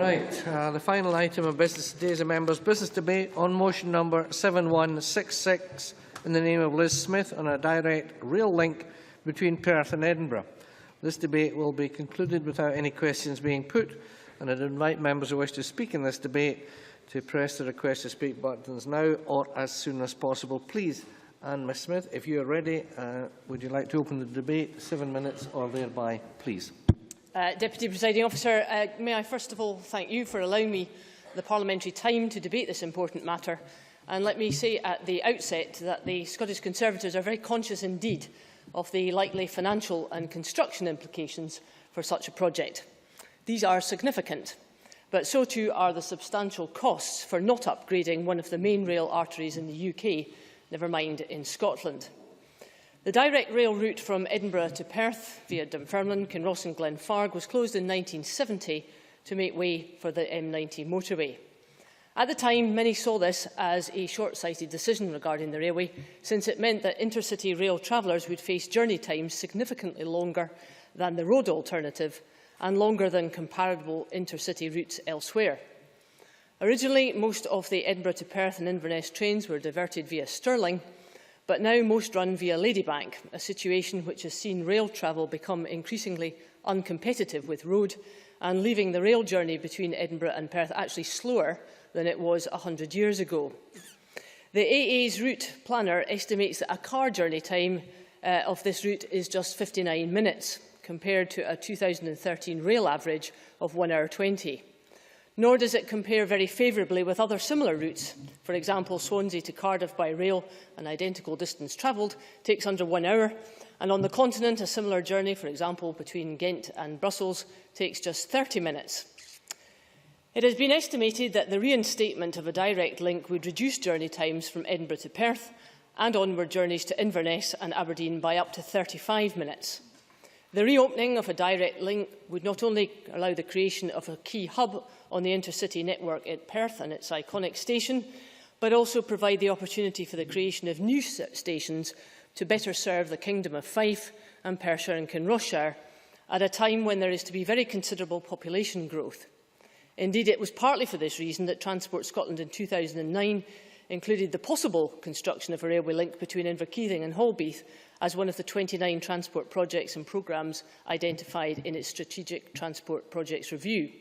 The final item of business today is a members' business debate on motion number 7166 in the name of Liz Smith on a direct rail link between Perth and Edinburgh. This debate will be concluded without any questions being put, and I invite members who wish to speak in this debate to press the request to speak buttons now or as soon as possible. Please, and Ms Smith, if you are ready, would you like to open the debate? 7 minutes or thereby, please. Deputy Presiding Officer, may I first of all thank you for allowing me the parliamentary time to debate this important matter. And let me say at the outset that the Scottish Conservatives are very conscious indeed of the likely financial and construction implications for such a project. These are significant, but so too are the substantial costs for not upgrading one of the main rail arteries in the UK, never mind in Scotland. The direct rail route from Edinburgh to Perth via Dunfermline, Kinross and Glenfarg was closed in 1970 to make way for the M90 motorway. At the time, many saw this as a short-sighted decision regarding the railway, since it meant that intercity rail travellers would face journey times significantly longer than the road alternative and longer than comparable intercity routes elsewhere. Originally, most of the Edinburgh to Perth and Inverness trains were diverted via Stirling, but now most run via Ladybank, a situation which has seen rail travel become increasingly uncompetitive with road and leaving the rail journey between Edinburgh and Perth actually slower than it was 100 years ago. The AA's route planner estimates that a car journey time of this route is just 59 minutes, compared to a 2013 rail average of 1 hour 20. Nor does it compare very favourably with other similar routes. For example, Swansea to Cardiff by rail, an identical distance travelled, takes under 1 hour, and on the continent a similar journey, for example between Ghent and Brussels, takes just 30 minutes. It has been estimated that the reinstatement of a direct link would reduce journey times from Edinburgh to Perth and onward journeys to Inverness and Aberdeen by up to 35 minutes. The reopening of a direct link would not only allow the creation of a key hub on the intercity network at Perth and its iconic station, but also provide the opportunity for the creation of new stations to better serve the Kingdom of Fife and Perthshire and Kinross-shire at a time when there is to be very considerable population growth. Indeed, it was partly for this reason that Transport Scotland in 2009 included the possible construction of a railway link between Inverkeithing and Halbeath as one of the 29 transport projects and programmes identified in its Strategic Transport Projects Review.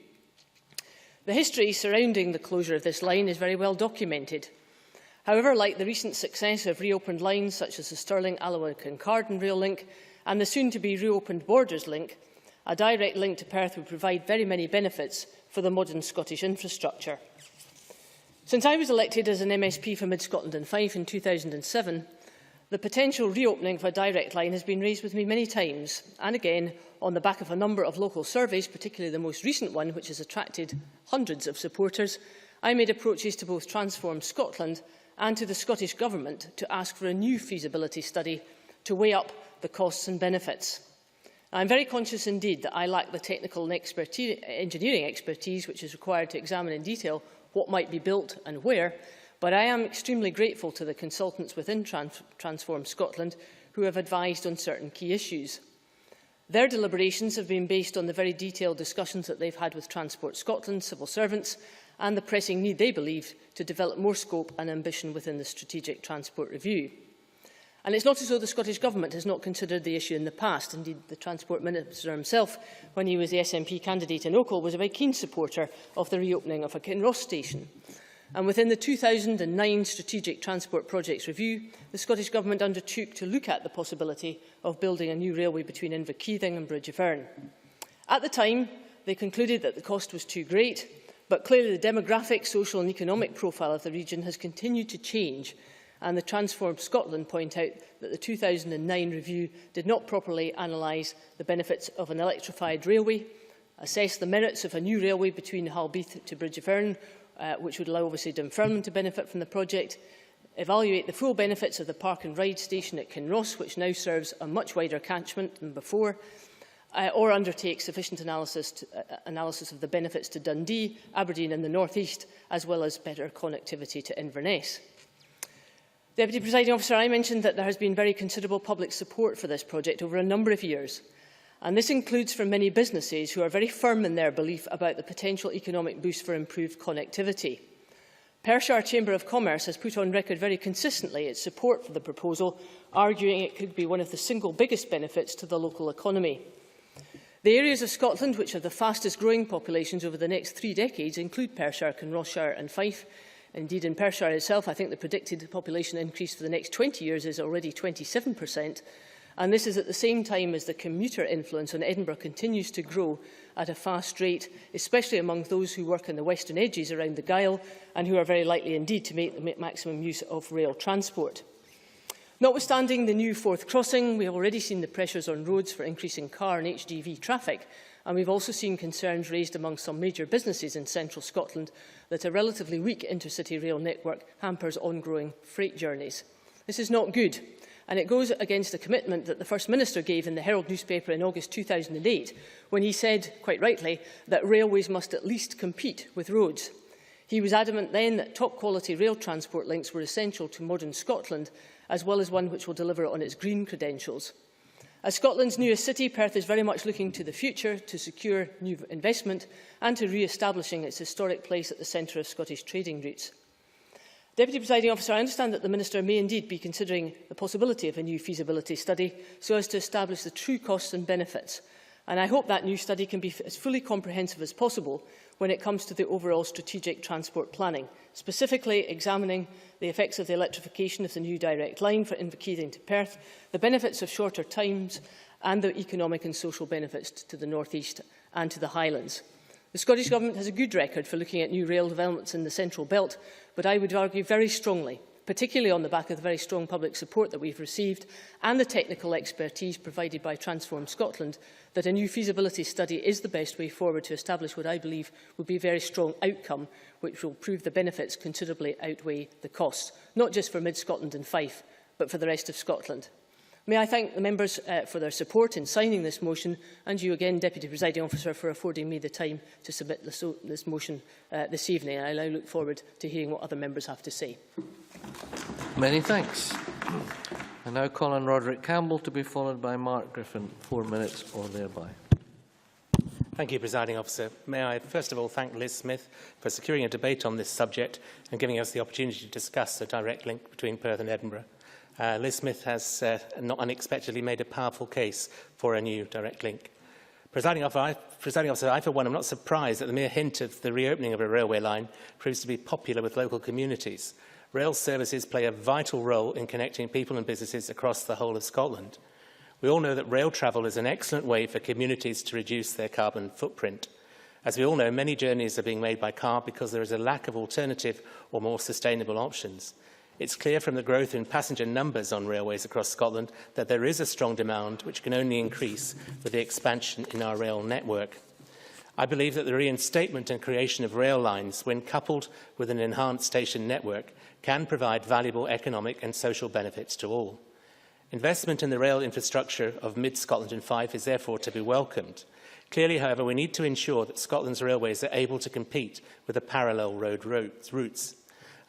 The history surrounding the closure of this line is very well documented. However, like the recent success of reopened lines such as the Stirling, Alnwick and Carden rail link and the soon-to-be reopened Borders link, a direct link to Perth would provide very many benefits for the modern Scottish infrastructure. Since I was elected as an MSP for Mid-Scotland and Fife in 2007, the potential reopening of a direct line has been raised with me many times, and again on the back of a number of local surveys, particularly the most recent one, which has attracted hundreds of supporters. I made approaches to both Transform Scotland and to the Scottish Government to ask for a new feasibility study to weigh up the costs and benefits. I am very conscious indeed that I lack the technical and engineering expertise which is required to examine in detail what might be built and where, but I am extremely grateful to the consultants within Transform Scotland who have advised on certain key issues. Their deliberations have been based on the very detailed discussions that they've had with Transport Scotland, civil servants, and the pressing need they believe to develop more scope and ambition within the Strategic Transport Review. And it's not as though the Scottish Government has not considered the issue in the past. Indeed, the Transport Minister himself, when he was the SNP candidate in Oakhill, was a very keen supporter of the reopening of a Kinross station. And within the 2009 Strategic Transport Projects Review, the Scottish Government undertook to look at the possibility of building a new railway between Inverkeithing and Bridge of Erne. At the time, they concluded that the cost was too great, but clearly the demographic, social and economic profile of the region has continued to change, and the Transform Scotland point out that the 2009 review did not properly analyse the benefits of an electrified railway, assess the merits of a new railway between Halbeath to Bridge of Erne, which would allow obviously Dunfermline to benefit from the project, evaluate the full benefits of the park and ride station at Kinross, which now serves a much wider catchment than before, or undertake sufficient analysis of the benefits to Dundee, Aberdeen and the North East, as well as better connectivity to Inverness. Deputy Presiding Officer, I mentioned that there has been very considerable public support for this project over a number of years, And this includes for many businesses who are very firm in their belief about the potential economic boost for improved connectivity. Perthshire Chamber of Commerce has put on record very consistently its support for the proposal, arguing it could be one of the single biggest benefits to the local economy. The areas of Scotland which have the fastest growing populations over the next 3 decades include Perthshire, Kinross-shire and Fife. Indeed, in Perthshire itself, I think the predicted population increase for the next 20 years is already 27%. And this is at the same time as the commuter influence on Edinburgh continues to grow at a fast rate, especially among those who work on the western edges around the Gyle and who are very likely indeed to make the maximum use of rail transport. Notwithstanding the new Forth crossing, we have already seen the pressures on roads for increasing car and HGV traffic, and we've also seen concerns raised among some major businesses in central Scotland that a relatively weak intercity rail network hampers ongoing freight journeys. This is not good, and it goes against the commitment that the First Minister gave in the Herald newspaper in August 2008, when he said, quite rightly, that railways must at least compete with roads. He was adamant then that top-quality rail transport links were essential to modern Scotland, as well as one which will deliver on its green credentials. As Scotland's newest city, Perth is very much looking to the future to secure new investment and to re-establishing its historic place at the centre of Scottish trading routes. Deputy Presiding Officer, I understand that the Minister may indeed be considering the possibility of a new feasibility study so as to establish the true costs and benefits. And I hope that new study can be as fully comprehensive as possible when it comes to the overall strategic transport planning, specifically examining the effects of the electrification of the new direct line for Inverkeithing to Perth, the benefits of shorter times and the economic and social benefits to the North East and to the Highlands. The Scottish Government has a good record for looking at new rail developments in the Central Belt, but I would argue very strongly, particularly on the back of the very strong public support that we've received and the technical expertise provided by Transform Scotland, that a new feasibility study is the best way forward to establish what I believe would be a very strong outcome, which will prove the benefits considerably outweigh the costs, not just for Mid-Scotland and Fife, but for the rest of Scotland. May I thank the members for their support in signing this motion, and you again, Deputy Presiding Officer, for affording me the time to submit this motion this evening. I now look forward to hearing what other members have to say. Many thanks. I now call on Roderick Campbell to be followed by Mark Griffin, 4 minutes or thereby. Thank you, Presiding Officer. May I first of all thank Liz Smith for securing a debate on this subject and giving us the opportunity to discuss the direct link between Perth and Edinburgh. Liz Smith has not unexpectedly made a powerful case for a new direct link. Presiding Officer, I for one am not surprised that the mere hint of the reopening of a railway line proves to be popular with local communities. Rail services play a vital role in connecting people and businesses across the whole of Scotland. We all know that rail travel is an excellent way for communities to reduce their carbon footprint. As we all know, many journeys are being made by car because there is a lack of alternative or more sustainable options. It's clear from the growth in passenger numbers on railways across Scotland that there is a strong demand which can only increase with the expansion in our rail network. I believe that the reinstatement and creation of rail lines, when coupled with an enhanced station network, can provide valuable economic and social benefits to all. Investment in the rail infrastructure of Mid-Scotland and Fife is therefore to be welcomed. Clearly, however, we need to ensure that Scotland's railways are able to compete with the parallel road routes.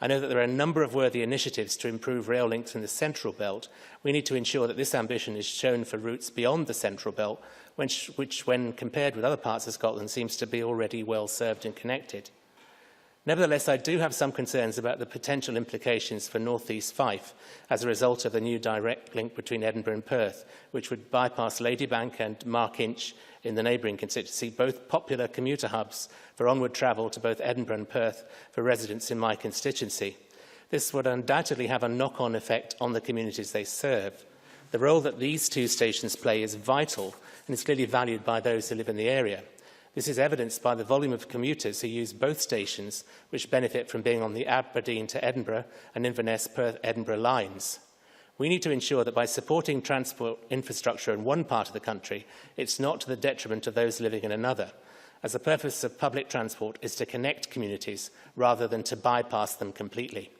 I know that there are a number of worthy initiatives to improve rail links in the Central Belt. We need to ensure that this ambition is shown for routes beyond the Central Belt, which when compared with other parts of Scotland, seems to be already well served and connected. Nevertheless, I do have some concerns about the potential implications for North East Fife as a result of the new direct link between Edinburgh and Perth, which would bypass Ladybank and Markinch in the neighbouring constituency, both popular commuter hubs for onward travel to both Edinburgh and Perth for residents in my constituency. This would undoubtedly have a knock-on effect on the communities they serve. The role that these two stations play is vital and is clearly valued by those who live in the area. This is evidenced by the volume of commuters who use both stations, which benefit from being on the Aberdeen to Edinburgh and Inverness-Perth-Edinburgh lines. We need to ensure that by supporting transport infrastructure in one part of the country, it's not to the detriment of those living in another, as the purpose of public transport is to connect communities rather than to bypass them completely.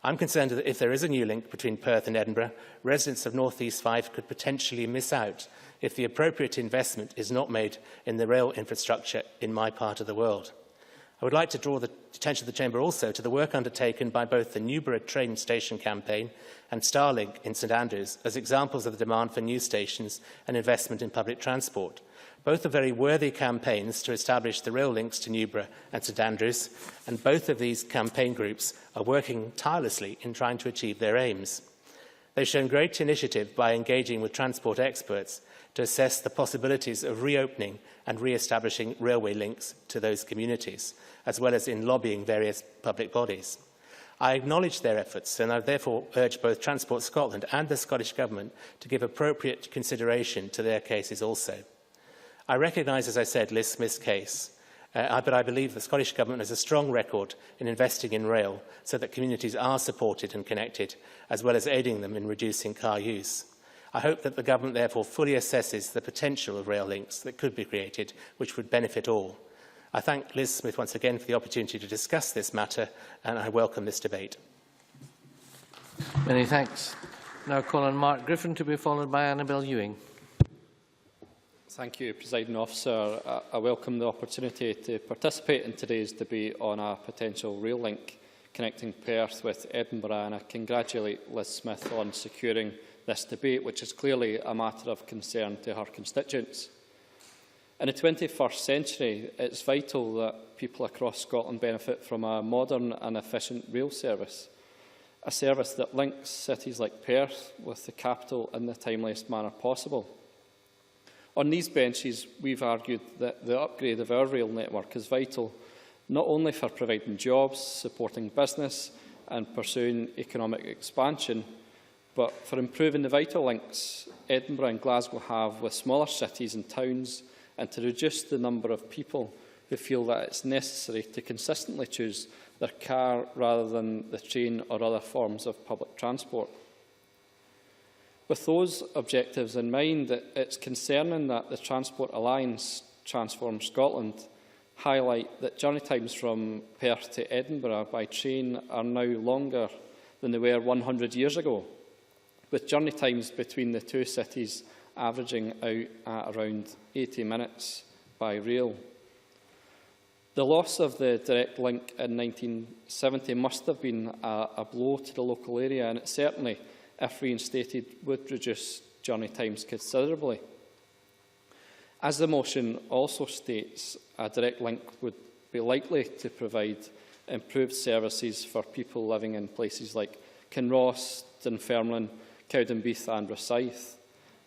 I'm concerned that if there is a new link between Perth and Edinburgh, residents of North East Fife could potentially miss out if the appropriate investment is not made in the rail infrastructure in my part of the world. I would like to draw the attention of the Chamber also to the work undertaken by both the Newborough train station campaign and Starlink in St Andrews as examples of the demand for new stations and investment in public transport. Both are very worthy campaigns to establish the rail links to Newborough and St Andrews, and both of these campaign groups are working tirelessly in trying to achieve their aims. They've shown great initiative by engaging with transport experts to assess the possibilities of reopening and re-establishing railway links to those communities, as well as in lobbying various public bodies. I acknowledge their efforts, and I therefore urge both Transport Scotland and the Scottish Government to give appropriate consideration to their cases also. I recognise, as I said, Liz Smith's case, but I believe the Scottish Government has a strong record in investing in rail so that communities are supported and connected, as well as aiding them in reducing car use. I hope that the Government therefore fully assesses the potential of rail links that could be created, which would benefit all. I thank Liz Smith once again for the opportunity to discuss this matter, and I welcome this debate. Many thanks. Now call on Mark Griffin to be followed by Annabel Ewing. Thank you, Presiding Officer. I welcome the opportunity to participate in today's debate on a potential rail link connecting Perth with Edinburgh, and I congratulate Liz Smith on securing this debate, which is clearly a matter of concern to her constituents. In the 21st century, it's vital that people across Scotland benefit from a modern and efficient rail service, a service that links cities like Perth with the capital in the timeliest manner possible. On these benches, we've argued that the upgrade of our rail network is vital, not only for providing jobs, supporting business and pursuing economic expansion, but for improving the vital links Edinburgh and Glasgow have with smaller cities and towns, and to reduce the number of people who feel that it's necessary to consistently choose their car rather than the train or other forms of public transport. With those objectives in mind, it's concerning that the Transport Alliance, Transform Scotland, highlight that journey times from Perth to Edinburgh by train are now longer than they were 100 years ago, with journey times between the two cities averaging out at around 80 minutes by rail. The loss of the direct link in 1970 must have been a blow to the local area, and it certainly, if reinstated, would reduce journey times considerably. As the motion also states, a direct link would be likely to provide improved services for people living in places like Kinross, Dunfermline, Cowdenbeath and Rosyth,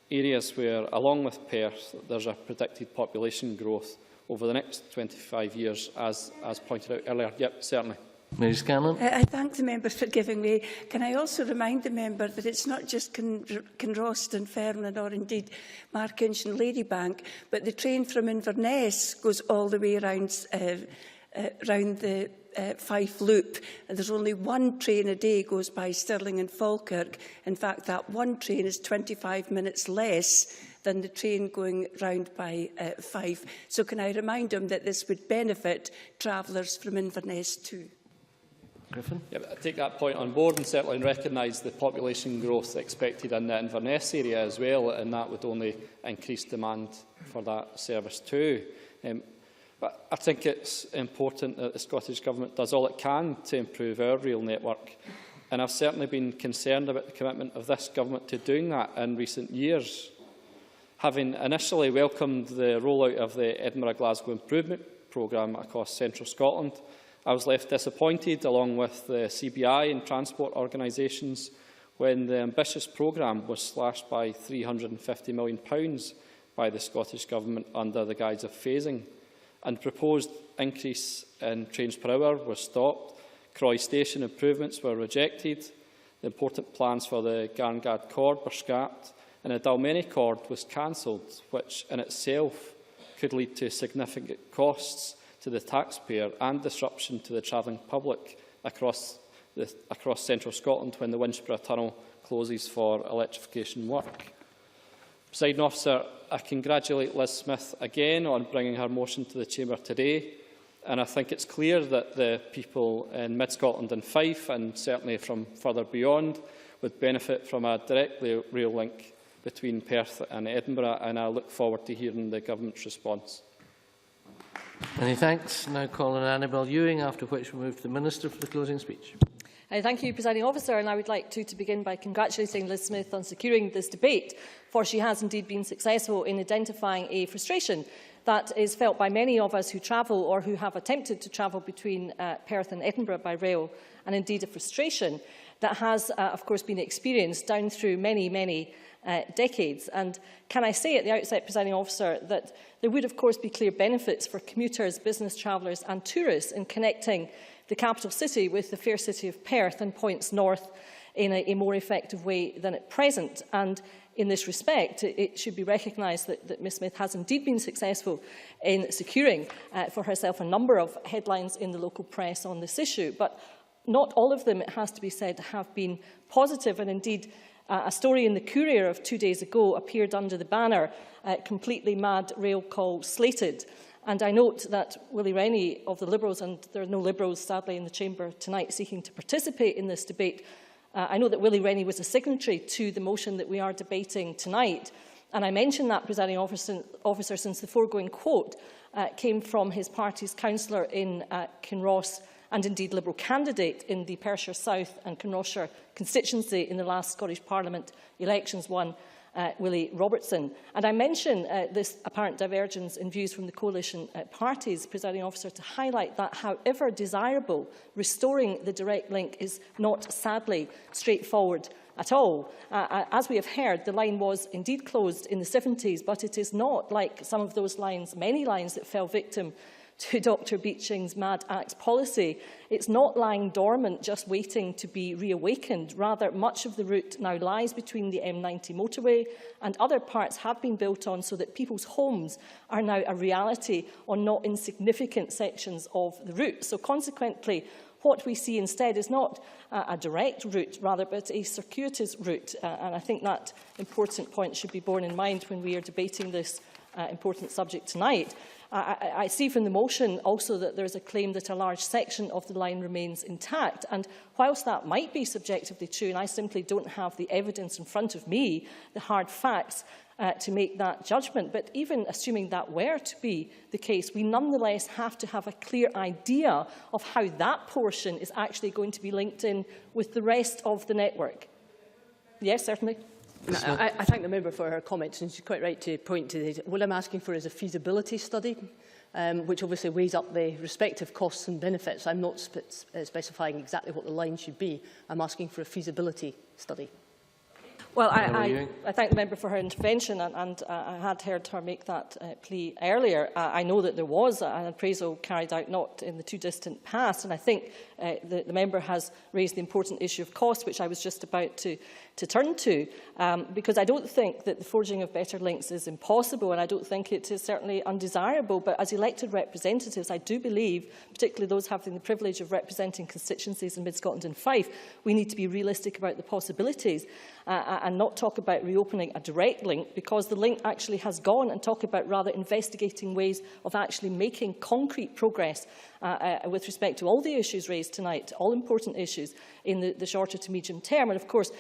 areas where, along with Perth, there's a predicted population growth over the next 25 years, as pointed out earlier. Yep, certainly. Mary Scanlon. I thank the member for giving me. Can I also remind the member that it's not just Kinross, Dunfermline or indeed Markinch and Ladybank, but the train from Inverness goes all the way around the Fife loop. And there's only one train a day goes by Stirling and Falkirk. In fact, that one train is 25 minutes less than the train going round by Fife. So can I remind him that this would benefit travellers from Inverness too? Griffin. Yeah, I take that point on board and certainly recognise the population growth expected in the Inverness area as well, and that would only increase demand for that service too. But I think it's important that the Scottish Government does all it can to improve our rail network, and I've certainly been concerned about the commitment of this Government to doing that in recent years. Having initially welcomed the rollout of the Edinburgh-Glasgow Improvement Programme across central Scotland, I was left disappointed, along with the CBI and transport organisations, when the ambitious programme was slashed by £350 million by the Scottish Government under the guise of phasing, and proposed increase in trains per hour was stopped, Croy Station improvements were rejected, the important plans for the Garngad Cord were scrapped, and the Dalmeny Cord was cancelled, which in itself could lead to significant costs to the taxpayer and disruption to the travelling public across central Scotland when the Winchborough Tunnel closes for electrification work. Presiding Officer, I congratulate Liz Smith again on bringing her motion to the Chamber today, and I think it's clear that the people in Mid-Scotland and Fife, and certainly from further beyond, would benefit from a direct rail link between Perth and Edinburgh, and I look forward to hearing the Government's response. Many thanks. Now calling Annabel Ewing, after which we move to the Minister for the closing speech. Thank you, Presiding Officer, and I would like to begin by congratulating Liz Smith on securing this debate, for she has indeed been successful in identifying a frustration that is felt by many of us who travel or who have attempted to travel between Perth and Edinburgh by rail, and indeed a frustration that has, of course, been experienced down through many decades. And can I say at the outset, Presiding Officer, that there would, of course, be clear benefits for commuters, business travellers and tourists in connecting the capital city with the fair city of Perth and points north in a more effective way than at present. And in this respect, it should be recognised that Ms Smith has indeed been successful in securing for herself a number of headlines in the local press on this issue. But not all of them, it has to be said, have been positive. And indeed, a story in the Courier of 2 days ago appeared under the banner "Completely Mad Rail Call Slated." And I note that Willie Rennie of the Liberals, and there are no Liberals, sadly, in the Chamber tonight seeking to participate in this debate, I know that Willie Rennie was a signatory to the motion that we are debating tonight. And I mention that, Presiding Officer, since the foregoing quote came from his party's councillor in Kinross and indeed Liberal candidate in the Perthshire South and Kinross-shire constituency in the last Scottish Parliament elections, Willie Robertson. And I mention this apparent divergence in views from the coalition parties, Presiding Officer, to highlight that, however desirable, restoring the direct link is not, sadly, straightforward at all. As we have heard, the line was indeed closed in the 70s, but it is not like some of those lines, many lines that fell victim to Dr Beeching's Mad Axe policy. It's not lying dormant, just waiting to be reawakened. Rather, much of the route now lies between the M90 motorway, and other parts have been built on so that people's homes are now a reality on not insignificant sections of the route. So consequently, what we see instead is not a direct route, rather, but a circuitous route. And I think that important point should be borne in mind when we are debating this important subject tonight. I see from the motion also that there is a claim that a large section of the line remains intact. And whilst that might be subjectively true, and I simply don't have the evidence in front of me, the hard facts, to make that judgment, but even assuming that were to be the case, we nonetheless have to have a clear idea of how that portion is actually going to be linked in with the rest of the network. Yes, certainly. I thank the member for her comments, and she's quite right to point to this. What I'm asking for is a feasibility study, which obviously weighs up the respective costs and benefits. I'm not specifying exactly what the line should be. I'm asking for a feasibility study. Well, I thank the member for her intervention, and I had heard her make that plea earlier. I know that there was an appraisal carried out not in the too distant past, and I think the member has raised the important issue of cost, which I was just about to turn to, because I don't think that the forging of better links is impossible, and I don't think it is certainly undesirable. But as elected representatives, I do believe, particularly those having the privilege of representing constituencies in Mid-Scotland and Fife, we need to be realistic about the possibilities and not talk about reopening a direct link, because the link actually has gone, and talk about rather investigating ways of actually making concrete progress with respect to all the issues raised tonight, all important issues in the shorter to medium term. And of course,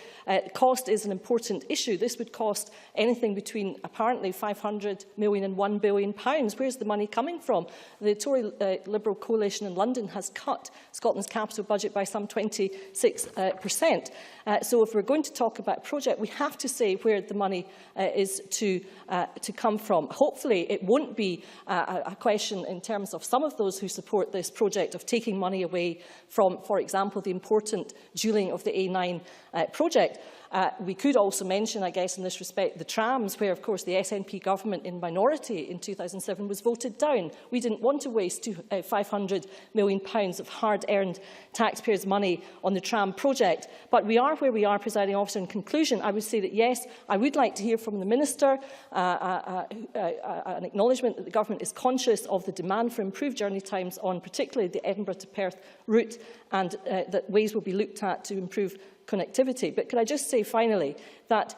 cost is an important issue. This would cost anything between apparently £500 million and £1 billion. Where's the money coming from? The Tory Liberal coalition in London has cut Scotland's capital budget by some 26%. So if we're going to talk about a project, we have to say where the money is to come from. Hopefully it won't be a question in terms of some of those who support this project of taking money away from, for example, the important dualling of the A9 project. We could also mention, I guess, in this respect, the trams, where, of course, the SNP government in minority in 2007 was voted down. We didn't want to waste £500 million of hard-earned taxpayers' money on the tram project. But we are where we are, Presiding Officer. In conclusion, I would say that, yes, I would like to hear from the Minister an acknowledgement that the government is conscious of the demand for improved journey times on particularly the Edinburgh to Perth route, and that ways will be looked at to improve connectivity. But could I just say finally that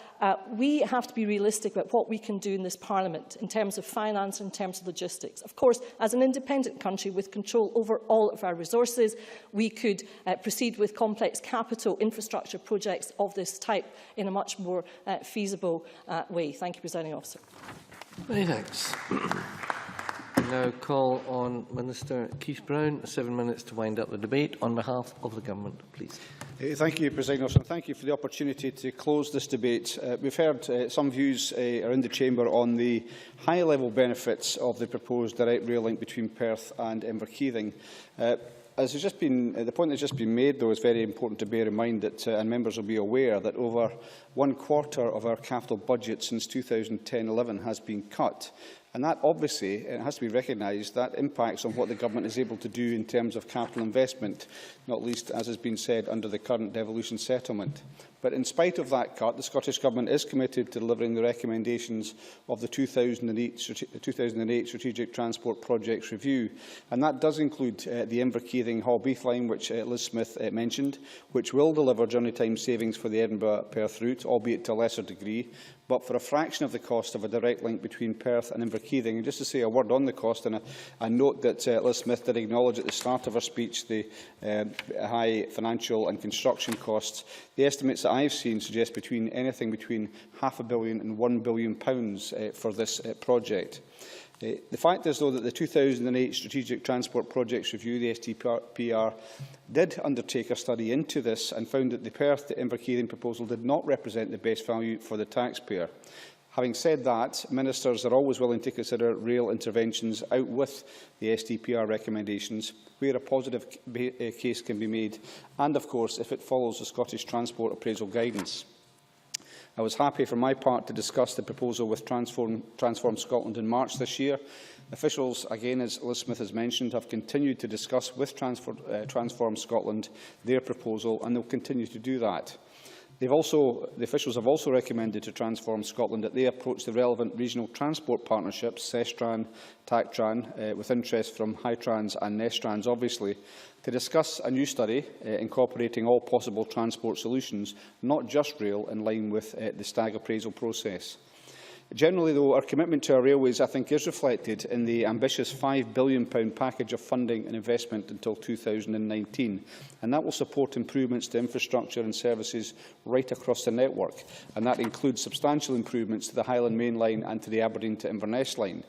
we have to be realistic about what we can do in this Parliament in terms of finance and in terms of logistics. Of course, as an independent country with control over all of our resources, we could proceed with complex capital infrastructure projects of this type in a much more feasible way. Thank you, Presiding Officer. Many thanks. now call on Minister Keith Brown, 7 minutes to wind up the debate on behalf of the Government, please. Thank you, President Officer, and thank you for the opportunity to close this debate. We've heard some views are in the Chamber on the high-level benefits of the proposed direct rail link between Perth and Inverkeithing. As has just been, the point that has just been made, though, is very important to bear in mind that, and members will be aware, that over 1/4 of our capital budget since 2010-11 has been cut. And that obviously, it has to be recognised, that impacts on what the Government is able to do in terms of capital investment, not least, as has been said, under the current devolution settlement. But in spite of that cut, the Scottish Government is committed to delivering the recommendations of the 2008 Strategic Transport Projects Review. And that does include the Inverkeithing and Halbeath line, which Liz Smith mentioned, which will deliver journey time savings for the Edinburgh-Perth route, albeit to a lesser degree, but for a fraction of the cost of a direct link between Perth and Inverkeithing. And just to say a word on the cost, and I note that Liz Smith did acknowledge at the start of her speech the high financial and construction costs. The estimates that I've seen suggest anything between £500 million and £1 billion for this project. The fact is, though, that the 2008 Strategic Transport Projects Review, the STPR, did undertake a study into this and found that the Perth to Inverkeithing proposal did not represent the best value for the taxpayer. Having said that, ministers are always willing to consider rail interventions out with the STPR recommendations where a positive case can be made and, of course, if it follows the Scottish Transport Appraisal Guidance. I was happy for my part to discuss the proposal with Transform Scotland in March this year. Officials, again as Liz Smith has mentioned, have continued to discuss with Transform Scotland their proposal, and they will continue to do that. The officials have also recommended to Transform Scotland that they approach the relevant regional transport partnerships, Sestran, TACTRAN, with interest from Hightrans and Nestrans, obviously, to discuss a new study incorporating all possible transport solutions, not just rail, in line with the stag appraisal process. Generally, though, our commitment to our railways, I think, is reflected in the ambitious £5 billion package of funding and investment until 2019, and that will support improvements to infrastructure and services right across the network, and that includes substantial improvements to the Highland Main Line and to the Aberdeen to Inverness line.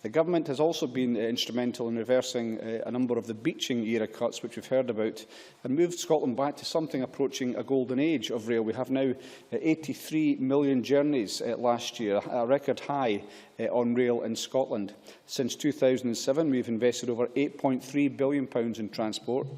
The Government has also been instrumental in reversing a number of the beaching era cuts which we've heard about and moved Scotland back to something approaching a golden age of rail. We have now 83 million journeys last year, a record high on rail in Scotland. Since 2007, we've invested over £8.3 billion in transport.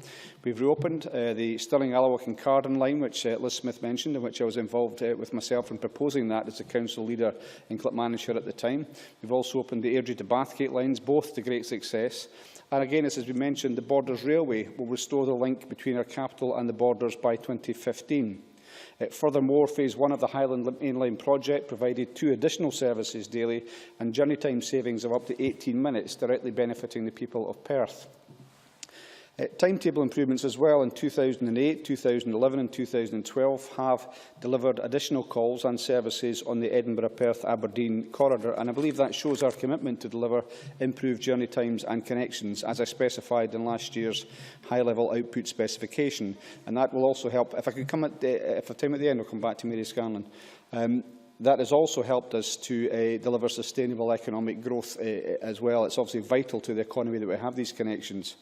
We've reopened the Stirling, Alnwick and Carden line, which Liz Smith mentioned, in which I was involved with myself in proposing that as the council leader in Clackmannanshire at the time. We've also opened the Airdrie to Bathgate lines, both to great success. And again, as has been mentioned, the Borders Railway will restore the link between our capital and the Borders by 2015. Furthermore, Phase 1 of the Highland Main Line project provided 2 additional services daily and journey time savings of up to 18 minutes, directly benefiting the people of Perth. Timetable improvements as well in 2008, 2011 and 2012 have delivered additional calls and services on the Edinburgh-Perth-Aberdeen corridor, and I believe that shows our commitment to deliver improved journey times and connections, as I specified in last year's high-level output specification. And that will also help, if I could come if I have time at the end, I'll come back to Mary Scanlon. That has also helped us to deliver sustainable economic growth as well. It's obviously vital to the economy that we have these connections.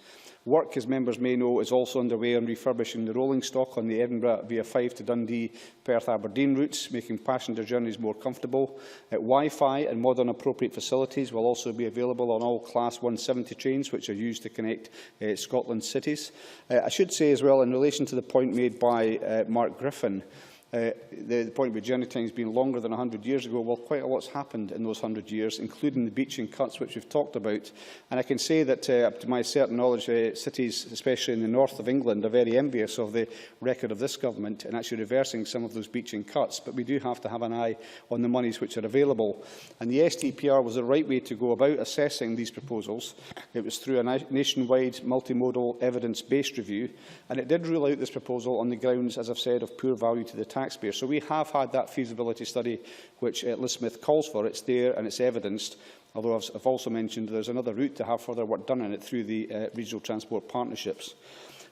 Work, as members may know, is also underway on refurbishing the rolling stock on the Edinburgh via Fife to Dundee, Perth-Aberdeen routes, making passenger journeys more comfortable. Wi-Fi and modern appropriate facilities will also be available on all Class 170 trains, which are used to connect Scotland's cities. I should say as well, in relation to the point made by Mark Griffin, the point about journey times being longer than 100 years ago, well, quite a lot's happened in those 100 years, including the beaching cuts which we've talked about. And I can say that, up to my certain knowledge, cities, especially in the north of England, are very envious of the record of this government in actually reversing some of those beaching cuts. But we do have to have an eye on the monies which are available. And the STPR was the right way to go about assessing these proposals. It was through a nationwide multimodal evidence-based review, and it did rule out this proposal on the grounds, as I've said, of poor value to the taxpayer. So we have had that feasibility study which Liz Smith calls for. It's there and it's evidenced, although I've also mentioned there's another route to have further work done on it through the regional transport partnerships.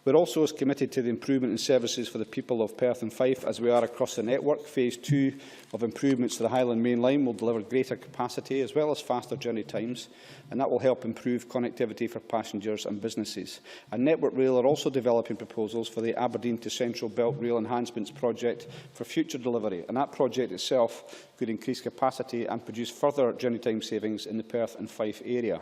We're also as committed to the improvement in services for the people of Perth and Fife as we are across the network. Phase 2 of improvements to the Highland Main Line will deliver greater capacity as well as faster journey times, and that will help improve connectivity for passengers and businesses. And Network Rail are also developing proposals for the Aberdeen to Central Belt Rail Enhancements project for future delivery, and that project itself could increase capacity and produce further journey time savings in the Perth and Fife area.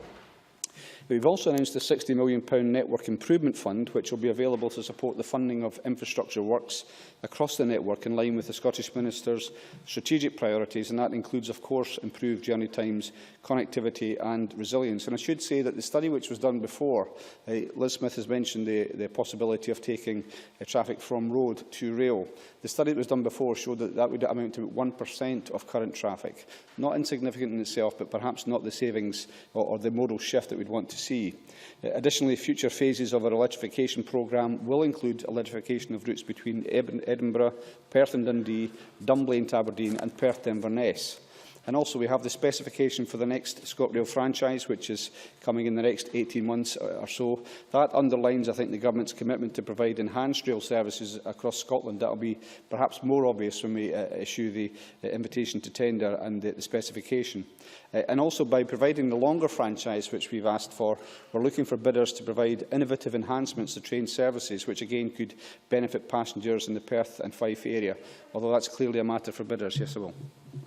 We've also announced a £60 million Network Improvement Fund, which will be available to support the funding of infrastructure works across the network in line with the Scottish Minister's strategic priorities, and that includes, of course, improved journey times, connectivity and resilience. And I should say that the study which was done before, Liz Smith has mentioned the possibility of taking traffic from road to rail. The study that was done before showed that that would amount to 1% of current traffic. Not insignificant in itself, but perhaps not the savings or the modal shift that we'd want to see. Additionally, future phases of our electrification programme will include electrification of routes between Edinburgh, Perth and Dundee, Dunblane to Aberdeen and Perth to Inverness. And also we have the specification for the next ScotRail franchise, which is coming in the next 18 months or so. That underlines, I think, the Government's commitment to provide enhanced rail services across Scotland. That will be perhaps more obvious when we issue the invitation to tender and the specification. And also by providing the longer franchise, which we've asked for, we're looking for bidders to provide innovative enhancements to train services, which again could benefit passengers in the Perth and Fife area, although that's clearly a matter for bidders. Yes, I will.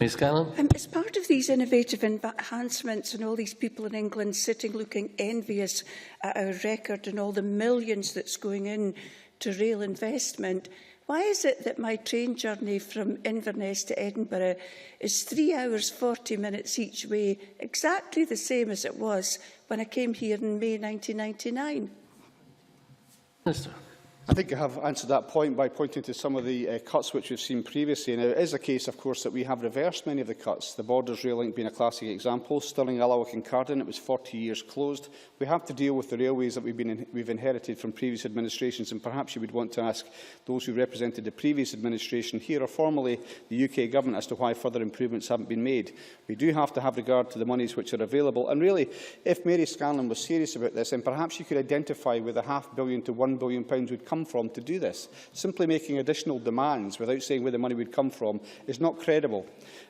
Ms Scanlon. As part of these innovative enhancements and all these people in England sitting looking envious at our record and all the millions that's going in to rail investment, why is it that my train journey from Inverness to Edinburgh is 3 hours 40 minutes each way, exactly the same as it was when I came here in May 1999? Minister. I think I have answered that point by pointing to some of the cuts which we've seen previously. Now, it is the case, of course, that we have reversed many of the cuts, the Borders Rail Link being a classic example. Stirling, Allowick and Carden, it was 40 years closed. We have to deal with the railways that we've inherited from previous administrations, and perhaps you would want to ask those who represented the previous administration here or formerly the UK Government as to why further improvements haven't been made. We do have to have regard to the monies which are available, and really, if Mary Scanlon was serious about this, then perhaps you could identify where the £500 million to £1 billion would come from to do this. Simply making additional demands without saying where the money would come from is not credible.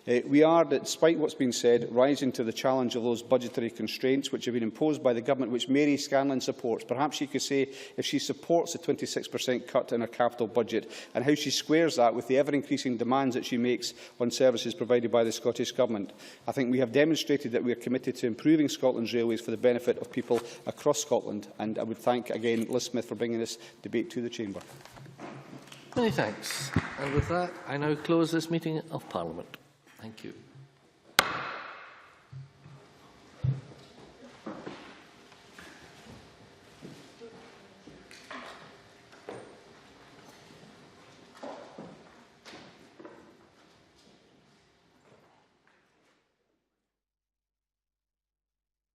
We are, despite what's been said, rising to the challenge of those budgetary constraints which have been imposed by the Government, which Mary Scanlon supports. Perhaps she could say if she supports the 26% cut in her capital budget and how she squares that with the ever-increasing demands that she makes on services provided by the Scottish Government. I think we have demonstrated that we are committed to improving Scotland's railways for the benefit of people across Scotland, and I would thank again Liz Smith for bringing this debate to the Chamber. Many thanks. And with that, I now close this meeting of Parliament. Thank you.